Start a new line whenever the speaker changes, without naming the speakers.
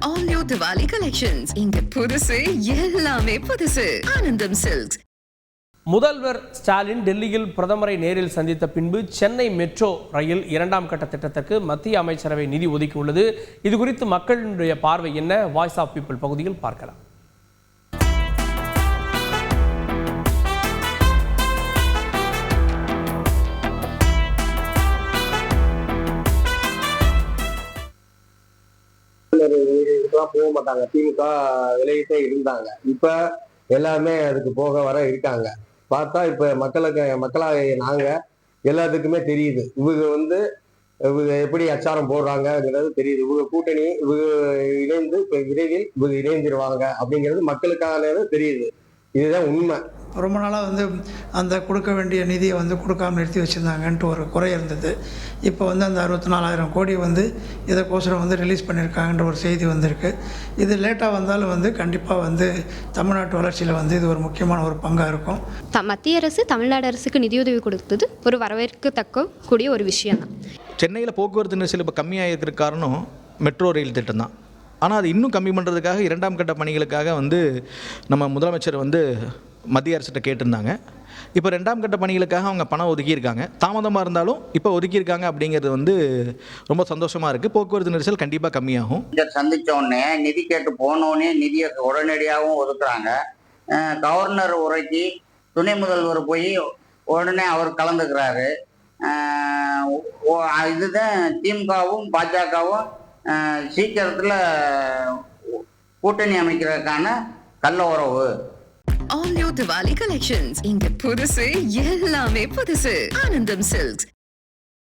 All new Diwali collections. இங்க புதுசு எல்லாமே புதுசு. ஆனந்தம் சில்க்ஸ்.
முதல்வர் ஸ்டாலின் டெல்லியில் பிரதமரை நேரில் சந்தித்த பின்பு சென்னை மெட்ரோ ரயில் 2ஆம் கட்ட திட்டத்திற்கு மத்திய அமைச்சரவை நிதி ஒதுக்கியுள்ளது. இது குறித்து மக்களுடைய பார்வை என்ன? வாய்ஸ் ஆஃப் பீப்புள் பகுதியில் பார்க்கலாம்.
போக மாட்டாங்க, திமுக விலகிட்டே இருந்தாங்க. இப்ப எல்லாருமே அதுக்கு போக வர இருக்காங்க. பார்த்தா இப்ப மக்களாக நாங்க எல்லாத்துக்குமே தெரியுது இவங்க எப்படி அச்சாரம் போடுறாங்கிறது தெரியுது. இவங்க கூட்டணி இணைந்து இப்ப விரைவில் இவங்க இணைந்துருவாங்க அப்படிங்கிறது மக்களுக்கானது தெரியுது. இதுதான் உண்மை.
ரொம்ப நாளாக அந்த கொடுக்க வேண்டிய நிதியை கொடுக்காமல் நிறுத்தி வச்சுருந்தாங்கன்ட்டு ஒரு குறை இருந்தது. இப்போ அந்த 64,000 கோடி இதற்கோசரம் ரிலீஸ் பண்ணியிருக்காங்கன்ற ஒரு செய்தி வந்திருக்கு. இது லேட்டாக வந்தாலும் கண்டிப்பாக தமிழ்நாட்டு வளர்ச்சியில் இது ஒரு முக்கியமான ஒரு பங்காக இருக்கும்.
மத்திய அரசு தமிழ்நாடு அரசுக்கு நிதியுதவி கொடுத்தது ஒரு வரவேற்கத்தக்க கூடிய ஒரு விஷயம் தான்.
சென்னையில் போக்குவரத்து நெரிசல் இப்போ கம்மியாக இருக்கிற காரணம் மெட்ரோ ரயில் திட்டம் தான். ஆனால் அது இன்னும் கம்மி பண்ணுறதுக்காக 2ஆம் கட்ட பணிகளுக்காக நம்ம முதலமைச்சர் மத்திய அரசிட்ட கேட்டிருந்தாங்க. இப்போ 2ஆம் கட்ட பணிகளுக்காக அவங்க பணம் ஒதுக்கியிருக்காங்க. தாமதமாக இருந்தாலும் இப்போ ஒதுக்கியிருக்காங்க அப்படிங்கிறது ரொம்ப சந்தோஷமாக இருக்குது. போக்குவரத்து நெரிசல் கண்டிப்பாக கம்மியாகும்.
சந்தித்த உடனே நிதி கேட்டு போனோடனே நிதியை உடனடியாகவும் ஒதுக்குறாங்க. கவர்னர் உரைக்கு துணை முதல்வர் போய் உடனே அவர் கலந்துக்கிறாரு. இதுதான் திமுகவும் பாஜகவும் சீக்கிரத்தில் கூட்டணி அமைக்கிறதுக்கான கள்ள உறவு.
All new Diwali collections. இங்க புதுசு எல்லாமே புதுசு. ஆனந்தம் சில்க்ஸ்.